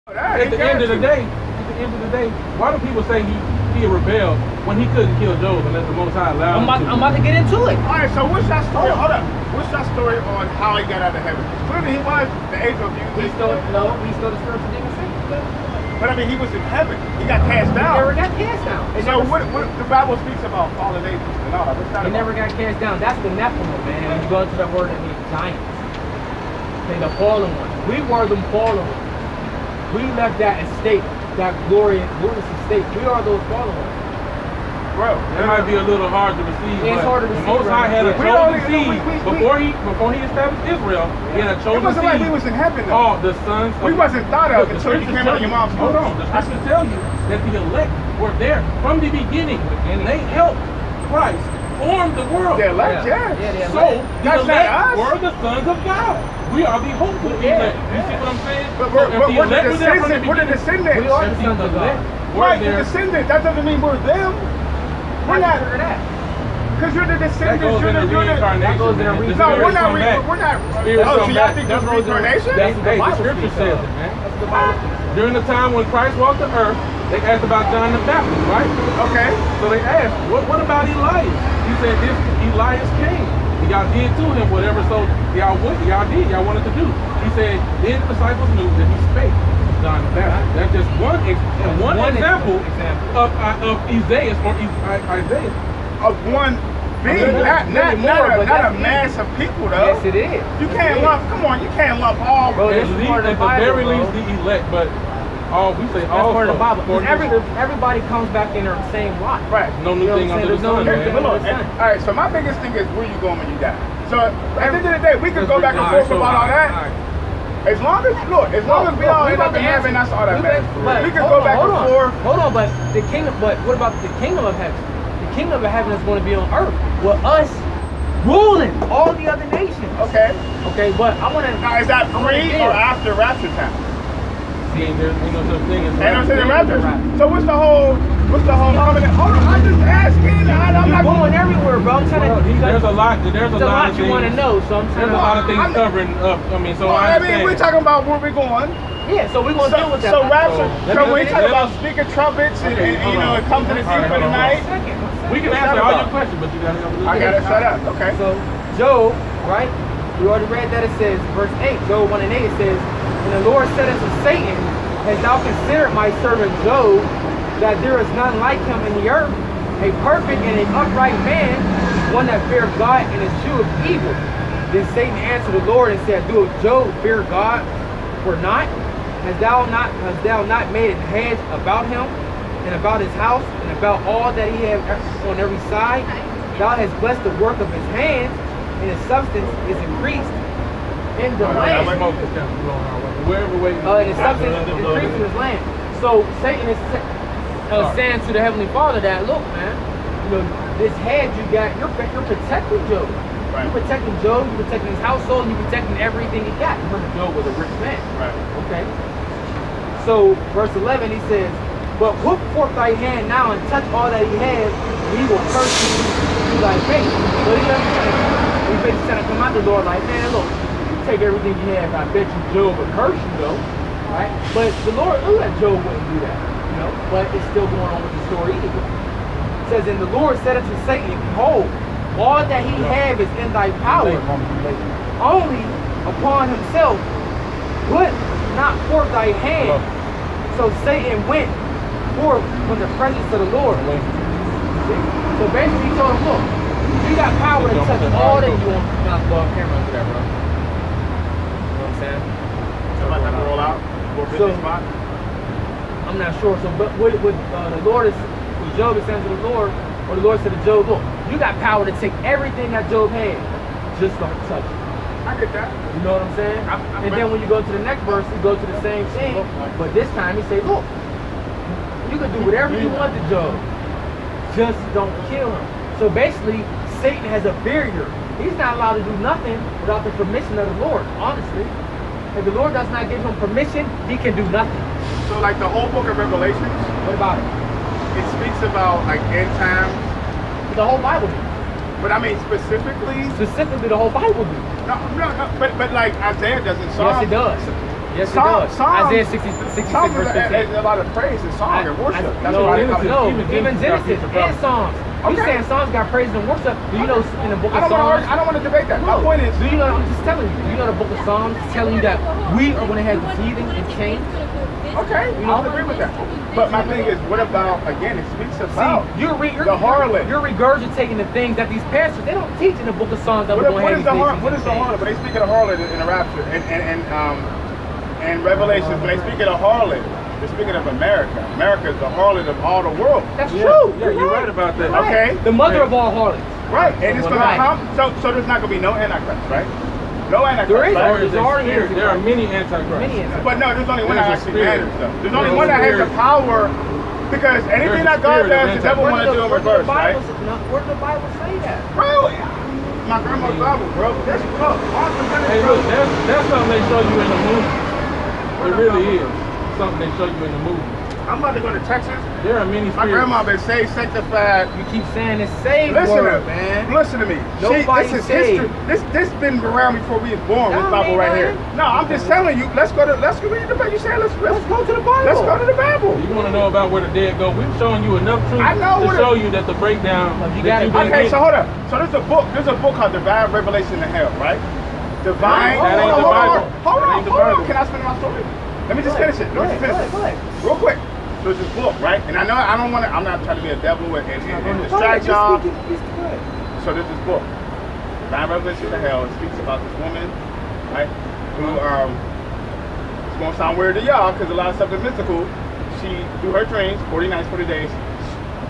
At the end of the day, why do people say he rebelled when he couldn't kill Job unless the Most High allowed him to? I'm about to get into it. All right, so what's that story? Hold up. What's that story on how he got out of heaven? Clearly he was the angel of you. He stole the spiritual demon Satan. But I mean, he was in heaven. He got cast down. He never got cast down. So what the Bible speaks about fallen angels and all that. What's that He about? never got cast down. That's the Nephilim, man. When you go into that word, it means giants. Okay, the fallen ones. We were them fallen ones. We left that estate, that glorious estate. We are those fallen ones. Bro, It might be a little hard to receive, It's but hard to the receive, Most High had a right? chosen seed before he established Israel. He had a it chosen wasn't seed. like we was in heaven though. Oh, the sons. We wasn't thought of until you came out of your mom's Hold womb. on, the scriptures tell you that the elect were there from the beginning. They helped Christ form the world. The elect, yeah. the So the That's not elect us. were the sons of God. We are the hopeful elect. You see what I'm saying? But So if we're the elect were there from the descendants. We're the beginning, descendants. We are the if sons of God. elect were Right, the there, descendants. That doesn't mean we're them. We're not. Because you're the that descendants. goes You're in the the reincarnation. that goes in a man. The re- No, we're spirits not. come back. We're not. Spirits Oh, so come y'all back. think this is reincarnation? That's what the Hey, the Bible scripture speaks says of. it, man. That's what the Bible speaks of. During the time when Christ walked the earth, they asked about John the Baptist, right? Okay. So they asked, what about Elias? He said, this Elias came. Y'all did to him whatever so y'all wanted to do. He said, then the disciples knew that he spake of John the Baptist. That's just one example of Isaiah or Isaiah. Of one being, not a mass of people though. Yes, it is. You can't lump. Come on, you can't lump all. Bro, At this is part of the very Bible, least bro. the elect, but we say That's all part of the Bible. according to Scripture. Everybody comes back in the same lot. Right. No new thing under the sun, man. Hold on. All right. So my biggest thing is where you going when you die. So at the end of the day, we could go back and forth about all that. As long as we all end up in heaven, that's all that matters. We could go back and forth. Hold on, but the kingdom. But what about the kingdom of heaven? The kingdom of heaven is going to be on earth with us ruling all the other nations. Okay. Okay, but I want to. Now is that pre or after rapture time? See, there's no such thing as Ain't no such rapture. So what's the whole covenant? Hold on, I'm just asking. I'm not going everywhere, bro. I'm trying to. There's a lot of things you want to know, so I'm trying There's a lot of things covering up. I mean, so I understand. we're talking about where we're going. Yeah, so we're going to deal with that. So rapture. So when you talk let about us- speaking trumpets and you know it comes in the deep of the night. We can answer all your questions, but you gotta have a little I gotta shut up. Okay. So Job, right? We already read that. It says, verse 8, Job 1 and 8, it says, and the Lord said unto Satan, hast thou considered my servant Job, that there is none like him in the earth, a perfect and an upright man, one that feareth God and escheweth evil. Then Satan answered the Lord and said, doeth Job fear God for naught? Hast thou not made a hedge about him, and about his house, and about all that he hath on every side? Thou hast blessed the work of his hands, and his substance is increased in the land. And his substance is increased in his land. So Satan is saying to the Heavenly Father that, look, man, you know, this hedge you got, you're protecting Job. Right. You're protecting Job, you're protecting his household, and you're protecting everything he got. Remember, Job was a rich man. Right. Okay. So verse 11, he says, but put forth thy hand now and touch all that he has, and he will curse you through thy face. So he basically trying to come out the Lord like, man, look, you take everything you have, I bet you Job would curse you though. Right? But the Lord knew that Job wouldn't do that. You know, but it's still going on with the story anyway. It says, and the Lord said unto Satan, behold, all that he have is in thy power. Only upon himself put not forth thy hand. So Satan went forth from the presence of the Lord. See? So basically he told him, look, you got power to touch all that you want. Not go off camera for that, bro. You know what I'm saying? Somebody have to roll out. So, I'm not sure. So, but what the Lord is, what Job is saying to the Lord, or the Lord said to Job, look, you got power to take everything that Job had, just don't touch it. I get that. You know what I'm saying? And then when you go to the next verse, you go to the same thing, but this time he say, look, you can do whatever you want to Job, just don't kill him. So basically, Satan has a barrier. He's not allowed to do nothing without the permission of the Lord, honestly. If the Lord does not give him permission, he can do nothing. So like the whole book of Revelations, What about it? it speaks about like end times. The whole Bible do. But I mean specifically Specifically, the whole Bible do. no, but like Isaiah doesn't. Yes, it does. Yes, it does. Isaiah 66 Psalms verse 15. is a lot of praise and song and worship. That's No, why even Genesis and Psalms. You saying Psalms got praise and worship? Do you know in the book of Psalms? I don't want to debate that. My point is, do you know? I'm just telling you. Do you know the book of Psalms is telling you that we are going to have defeating and change? Okay, I'll agree with that. But my thing is, what about, again, it speaks about the harlot. You're regurgitating the things that these pastors, they don't teach in the book of Psalms that we're going to have these things. What is the harlot? But they speak of the harlot in the rapture. And Revelations, when they speak of the harlot, they're speaking of America. America is the harlot of all the world. That's true. Yeah, you're right about that. Okay. The mother of all harlots. Right. And it's going to come. So there's not going to be no Antichrist, right? No Antichrist. There are many Antichrists. But no, there's only one that actually matters, though. There's only one that has the power, because anything that God does, the devil want to do in reverse, right? Where did the Bible say that? Bro, my grandma's Bible, bro. That's look. Hey, look, that's something they show you in the movie. It really is something they show you in the movie. I'm about to go to Texas. There are many spirits. My grandma been saved, sanctified. You keep saying it's saved word, man. Listen to me. Nobody this is saved. history. This been around before we was born. This Bible right here. No, I'm just telling you. Let's go read the Bible. You said let's go to the Bible. Let's go to the Bible. You want to know about where the dead go? We've shown you enough truth to show you that the breakdown. Okay, so hold up. So there's a book. There's a book called Divine Revelation in Hell, right? Divine. Hold on. Can I finish my story? Let me just finish it. Let me just finish it. Real quick. So it's this book, right? And I know I'm not trying to be a devil and distract y'all. So there's this book, Divine Revelation of Hell. It speaks about this woman, right? Who, it's going to sound weird to y'all because a lot of stuff is mystical. She, through her dreams, 40 nights, 40 days,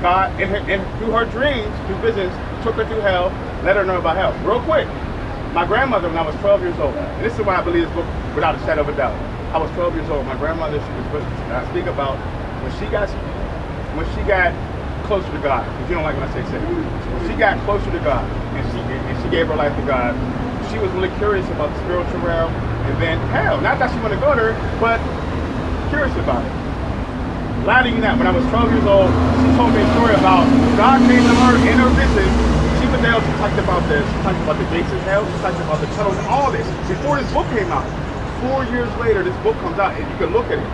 God, through her dreams, through visions, took her through hell, let her know about hell. Real quick, my grandmother, when I was 12 years old, and this is why I believe this book without a shadow of a doubt. I was 12 years old. My grandmother, she was with us. And I speak about when she got closer to God, because you don't like when I say saved. When she got closer to God and she gave her life to God, she was really curious about the spiritual realm and then hell. Not that she wanted to go there, but curious about it. Lying to you now, when I was 12 years old, she told me a story about God came to her in her vision. She was there, she talked about this, she talked about the gates of hell, she talked about the tunnels and all this. Before this book came out, 4 years later, this book comes out and you can look at it.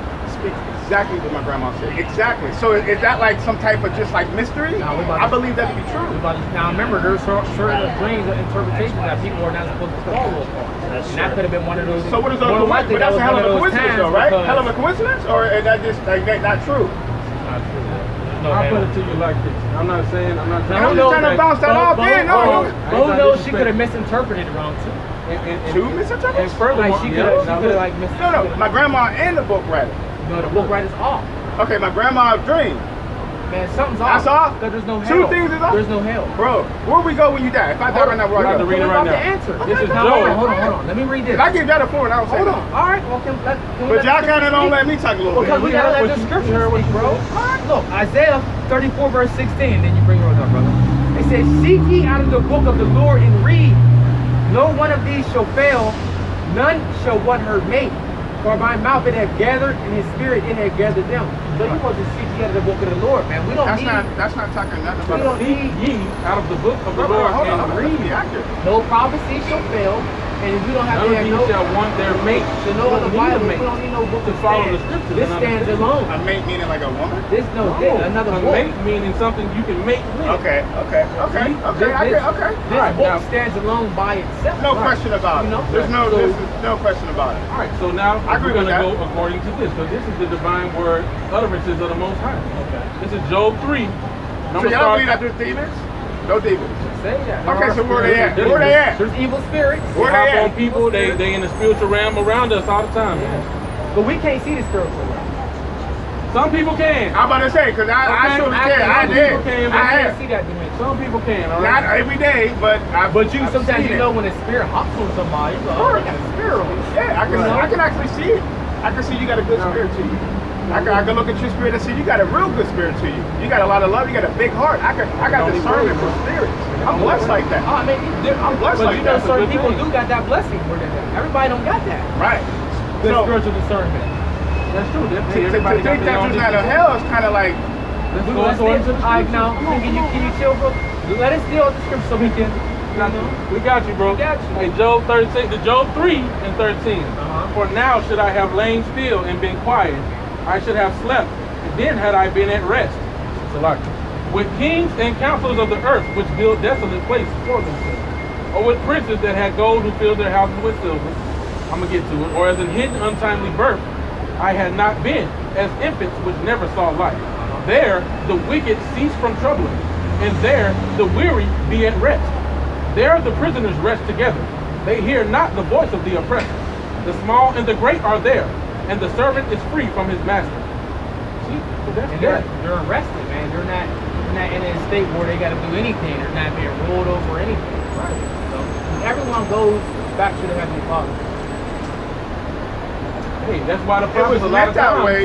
Exactly what my grandma said. Exactly. So is that like some type of just like mystery? I believe that to be true. Now remember, there's certain dreams and interpretations that people are not supposed to follow upon. And that could have been one of those. So what is those? But that's a hell of a coincidence, though, right? Hell of a coincidence, or is that just like not true? Not true. I'll put it to you like this. I'm not trying I'm just trying to bounce that off. Yeah, no. Who knows? She could have misinterpreted it wrong too. Misinterpreted? And furthermore, like she could have like No, my grandma and the book writer. No, the book writer's off. Okay, my grandma's dream. Man, something's off. That's off? Because there's no hell. Two things is off? There's no hell. Bro, where we go when you die? If I die right now, where I go? Read it right now. The answer. This is hold on. Let me read this. I give y'all the floor and I don't say Hold on. All right. Well, but y'all kind of don't let me talk a little bit. Because we gotta let the scripture speak, bro. Look, Isaiah 34 verse 16. Then you bring yours up, brother. It says, "Seek ye out of the book of the Lord and read. No one of these shall fail. None shall what her make. For my mouth it hath gathered, and his spirit it hath gathered them." So you want to seek ye out of the book of the Lord, man. We don't that's not talking nothing about seek ye out of the book of the Lord and read. No prophecy shall fail, and if you don't have none of these shall want their mate. So no other Bible. We don't need no book to follow the scriptures. This stands alone. A mate meaning like a woman? Another book. A mate meaning something you can mate with. Okay. This book stands alone by itself. No question about it. There's no question about it. All right, so now we're going to go according to this, because this is the divine word utterances of the Most High. Okay. This is Job 3. So y'all believe that there's demons? No demons. Say that. Okay, so where they at? Where they at? There's evil spirits. Where they at? On people, they in the spiritual realm around us all the time. Yeah. But we can't see the spiritual realm. Some people can. I'm about to say, because I sure can. I did. I can't see that dimension. Some people can, all right? Not every day, but sometimes you know when a spirit hops on somebody, you go, oh, they got a spirit on me. Yeah, I can actually see it. I can see you got a good spirit to you. I can look at your spirit and see you got a real good spirit to you. You got a lot of love. You got a big heart. I got discernment for spirits. I'm blessed like that. I mean, I'm blessed like that. But you know, certain people do got that blessing. Everybody don't got that. Right. Good spiritual discernment. That's true. To think that there's not a hell is kind of like. Let's now, can you chill, bro? Let us deal with the scripture so we can. We got you, bro. We got you. Hey, Job 13, the Job 3 and 13. For now should I have lain still and been quiet. I should have slept, and then had I been at rest. With kings and counselors of the earth, which build desolate places for themselves. Or with princes that had gold, who filled their houses with silver. I'm going to get to it. Or as in hidden untimely birth, I had not been, as infants which never saw light. There the wicked cease from troubling, and there the weary be at rest. There the prisoners rest together. They hear not the voice of the oppressor. The small and the great are there, and the servant is free from his master. See, so that's good. They're arrested, man. They're not in a state where they got to do anything. They're not being ruled over anything. Right. So everyone goes back to the Heavenly Father. Hey, that's why the It prophet was meant that way.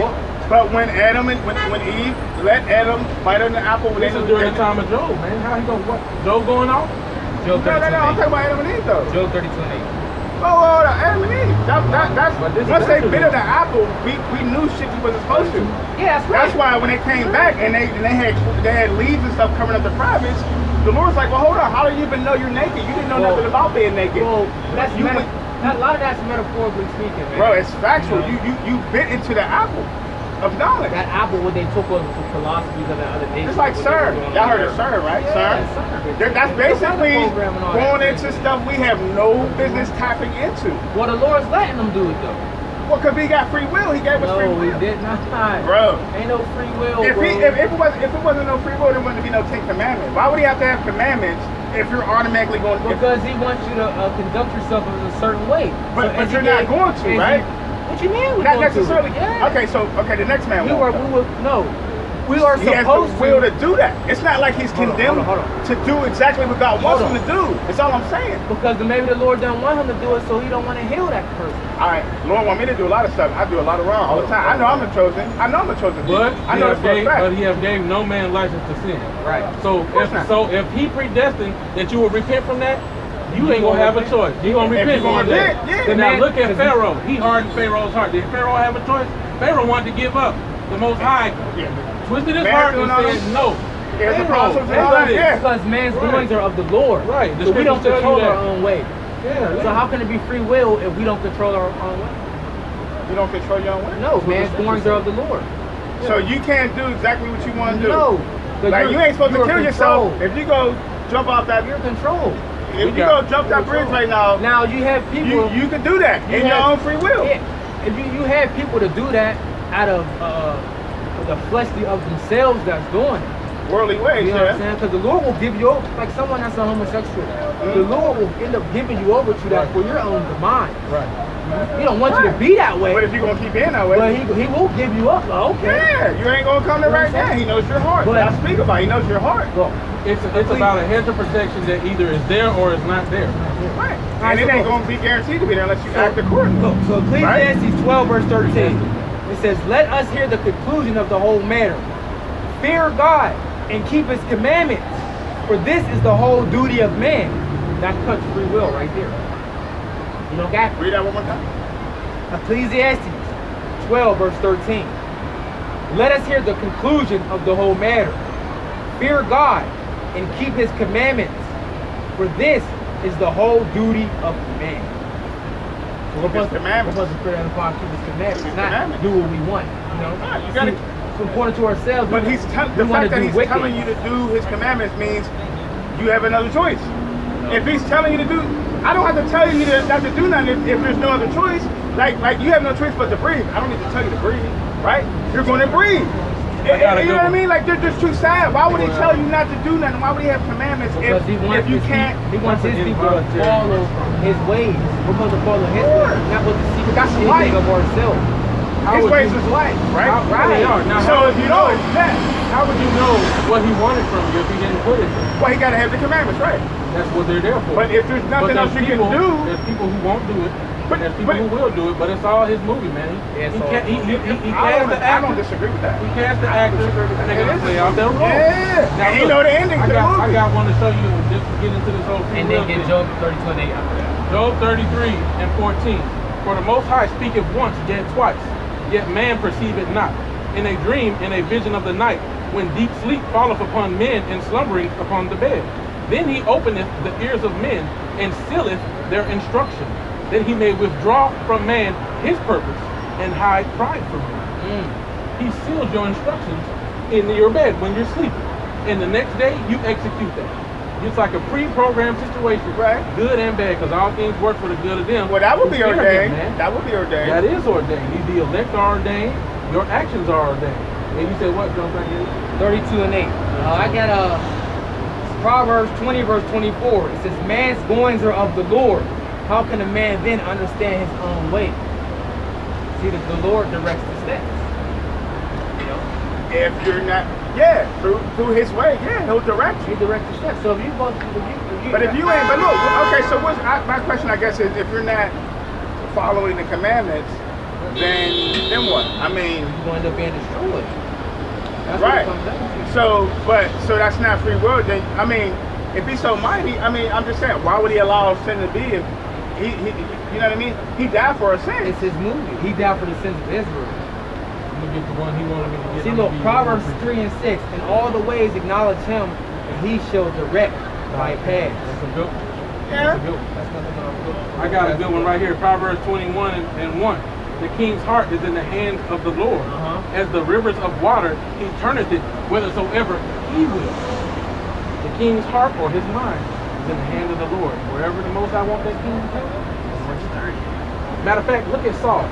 But when Adam and when Eve let Adam bite on the apple, when this is during the time of Job, man. How he gonna what? Job going off? Job 32 No, I'm talking about Adam and Eve though. Job 32 and 8. Oh, Adam and Eve. That's once they bit of the apple, we knew shit we wasn't supposed to. Yeah, that's right. That's why when they came back and they had leaves and stuff covering up the privates, the Lord's like, well, hold on, how do you even know you're naked? You didn't know nothing about being naked. Well, a lot of that's metaphorically speaking, man. Bro, it's factual. You bit into the apple of knowledge. That apple, what they took over from philosophies of the other nations. It's like CERN. Y'all heard of CERN, right? Yeah, CERN. That's basically going into stuff we have no business tapping into. Well, the Lord's letting them do it though. Well, because he got free will. He gave us free will. No, he did not. Bro. Ain't no free will, if it wasn't no free will, there wouldn't be no 10 commandments. Why would he have to have commandments if you're automatically going to... Because he wants you to conduct yourself in a certain way. But you're not going to, right? What you mean? Not necessarily. Yeah. Okay, the next man. We are supposed he has the will to do that. It's not like he's condemned to do exactly what God wants him to do. That's all I'm saying. Because maybe the Lord don't want him to do it, so he don't want to heal that person. All right, Lord want me to do a lot of stuff. I do a lot of wrong all the time. I know I'm a chosen. But he have gave no man license to sin. Right. So if he predestined that you will repent from that, you ain't gonna have a choice. You gonna repent from that. Then now look at Pharaoh. He hardened Pharaoh's heart. Did Pharaoh have a choice? Pharaoh wanted to give up. The Most High twisted his heart and said no. Because man's doings are of the Lord. Right. So we don't control our own way. Yeah. So how can it be free will if we don't control our own way? You don't control your own way? No, man's doings are of the Lord. So you can't do exactly what you want to do? No. Like you ain't supposed to kill yourself if you go jump off that. You're controlled. If you go jump that bridge right now, you have people. You can do that in your own free will. Yeah. If you have people to do that out of the fleshly of themselves that's doing it. Worldly ways, you know what I'm saying? Because the Lord will give you over, like someone that's a homosexual. The Lord will end up giving you over to that for your own demise. Right. He don't want you to be that way. But if you're going to keep being that way. But he will give you up. Okay. Yeah, you ain't going to come to right now. He knows your heart. But I speak about it. He knows your heart. Look, it's about a hedge of protection that either is there or is not there. Right. And it ain't going to be guaranteed to be there unless you act accordingly. So Ecclesiastes 12 verse 13. It says, let us hear the conclusion of the whole matter. Fear God and keep his commandments, for this is the whole duty of man. That cuts free will right there. You know, got read that one more time. Ecclesiastes 12 verse 13. Let us hear the conclusion of the whole matter. Fear God and keep his commandments, for this is the whole duty of man. So we're supposed to fear God, keep his commandments, not do what we want. You know, you gotta. According to ourselves, but the fact that he's telling you to do his commandments means you have another choice. If he's telling you to do, I don't have to tell you not to do nothing if there's no other choice. Like you have no choice but to breathe. I don't need to tell you to breathe, right? You're going to breathe. You know what I mean? Like they're just too sad. Why would he tell you not to do nothing? Why would he have commandments if you can't? He wants his people to follow his ways. We're supposed to follow his ways, not what the secret anything of ourselves. His ways is life, right? Right. Now, so if you know it's that, how would you know what he wanted from you if he didn't put it there? Well, he got to have the commandments, right? That's what they're there for. But if there's nothing else you can do, there's people who won't do it. But there's people who will do it. But it's all his movie, man. He cast the actor. I don't disagree with that. He cast the actor, and they're gonna play out their role. Yeah. Now, you know the ending to the movie. I got one to show you just to get into this whole thing. And then get Job 32 and 8 after that. Job 33 and 14. For the Most High speaketh once, yet twice. Yet man perceive it not. In a dream, in a vision of the night, when deep sleep falleth upon men and slumbering upon the bed. Then he openeth the ears of men and sealeth their instruction. Then he may withdraw from man his purpose and hide pride from him. He seals your instructions in your bed when you're sleeping. And the next day, you execute that. It's like a pre-programmed situation, right? Good and bad, because all things work for the good of them. Well, that would be ordained. That would be ordained. That is ordained. The elect are ordained. Your actions are ordained. And you said what, John? 32 and 8. I got Proverbs 20 verse 24. It says, man's goings are of the Lord. How can a man then understand his own way? See, the Lord directs the steps. You know? If you're not, through his way, he'll direct you. He directs the steps. So if you go through but if you ain't, but look, okay, so my question, I guess, is if you're not following the commandments, then what? I mean, you're going to end up being destroyed. That's right. What it comes down to. So that's not free will. Then I mean, if he's so mighty, I mean, I'm just saying, why would he allow sin to be? If he you know what I mean? He died for a sin. It's his movie. He died for the sins of Israel. I'm gonna get the one he wanted me to get. See, look, Proverbs 3 and 6. In all the ways acknowledge him, and he shall direct thy paths. That's a good one. Yeah. That's a good one. That's nothing I got a good one right here. Proverbs 21 and 1. The king's heart is in the hand of the Lord. As the rivers of water, he turneth it whithersoever he will. The king's heart or his mind is in the hand of the Lord. Wherever the Most High want that king to go. Matter of fact, look at Saul.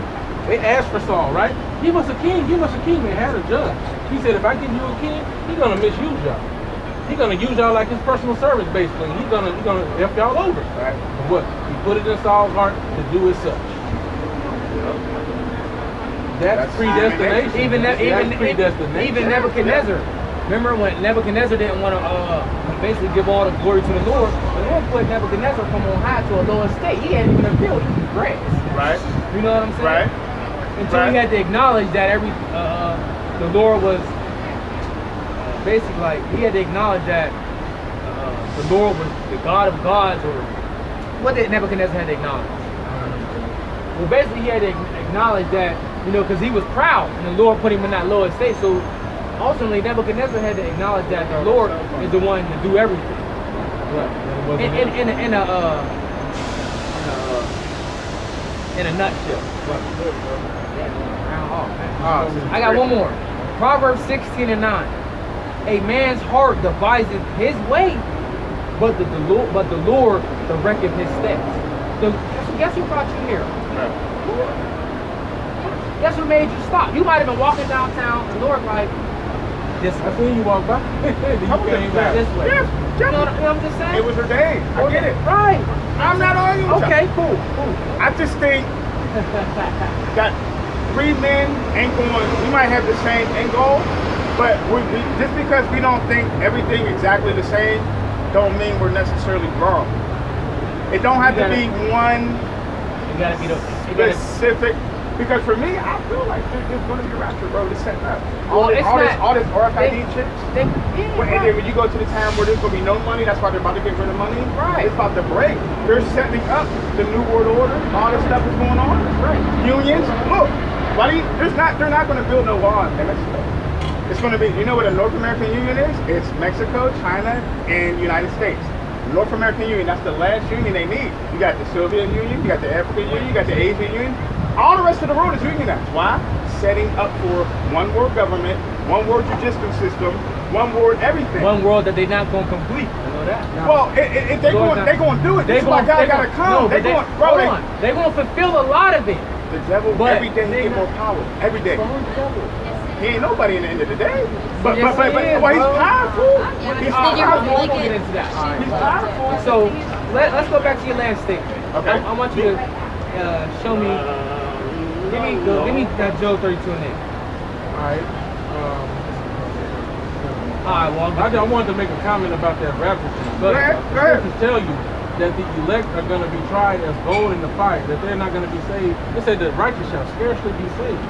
They asked for Saul, right? Give us a king, give us a king. They had a judge. He said, if I give you a king, he's gonna misuse y'all. He's gonna use y'all like his personal servants, basically. He's gonna F y'all over. Right? But what? He put it in Saul's heart to do as such. That's predestination. Even Nebuchadnezzar. Remember when Nebuchadnezzar didn't want to basically give all the glory to the Lord? The Lord put Nebuchadnezzar from on high to a lower state. He hadn't even appealed to the grass. Right. You know what I'm saying? Right. Until he had to acknowledge that the Lord was basically like, he had to acknowledge that the Lord was the God of gods, or what did Nebuchadnezzar had to acknowledge? Well, basically he had to acknowledge that, you know, because he was proud and the Lord put him in that lower state. So ultimately Nebuchadnezzar had to acknowledge that the Lord is the one to do everything. In a nutshell. I got one more. Proverbs 16 and 9. A man's heart deviseth his way, but the Lord directeth his steps. Guess who brought you here? Guess who made you stop? You might have been walking downtown, the Lord like, this way. I seen you walk by. You came back. This way. Yeah. You know what I'm just saying? It was ordained. I get it. Right. I'm not arguing with Okay, you. cool. I just think that three men ain't going, we might have the same end goal, but we just because we don't think everything exactly the same, don't mean we're necessarily wrong. It don't have to be one specific, because for me, I feel like there's going to be a rapture, bro. It's setting up. All this RFID chips. And then when you go to the time where there's going to be no money, that's why they're about to get rid of money. Right. It's about to break. They're setting up the New World Order. All this stuff is going on. Right. Unions. Look, they're not going to build no wall in Mexico. It's going to be, you know what a North American Union is? It's Mexico, China, and United States. North American Union, that's the last union they need. You got the Soviet Union, you got the African Union, you got the Asian Union. All the rest of the world is unionized. Why? Setting up for one world government, one world judicial system, one world everything. One world that they're not going to complete. You know that? No. Well, they're going to do it. This is why God got to come. They're going to fulfill a lot of it. The devil, every day he get more power. Every day. He ain't nobody in the end of the day. But he's powerful. He's powerful. We'll get into that. Right. He's powerful. So let's go back to your last statement. Okay. I want you to show me. Give me that Job 32 and 8. Alright. Well, I wanted to make a comment about that rapture thing. But go ahead. To tell you that the elect are going to be tried as gold in the fire, that they're not going to be saved. It said the righteous shall scarcely be saved.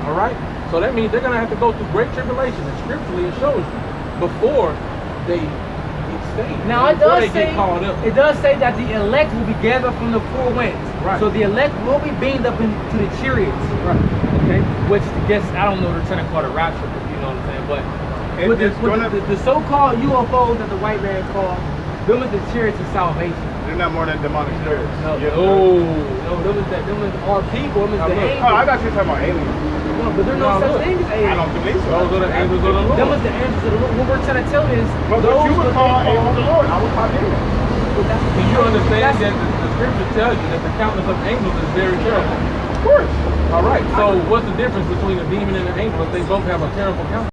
All right? So that means they're going to have to go through great tribulation, and scripturally it shows you, before they get saved. Now it does say that the elect will be gathered from the four winds. Right. So the elect will be beamed up into the chariots. Right. Okay. Which I guess I don't know they're trying to call it rapture, but you know what I'm saying. But with the so-called UFOs that the white man called, Them is the chariots of salvation. They're not more than demonic spirits. No. Yes, No, them is our people. Them is the angels. Oh, I thought you were talking about aliens. No, but there's no such thing as aliens. I don't believe so. Those are the angels of the Lord. Them is the angels of the Lord. What we're trying to tell you is, but what you would call angels of the Lord, I would call demons. Do you understand that the scripture tells you that the countenance of angels is very terrible? Of course. All right. So what's the difference between a demon and an angel if they both have a terrible countenance?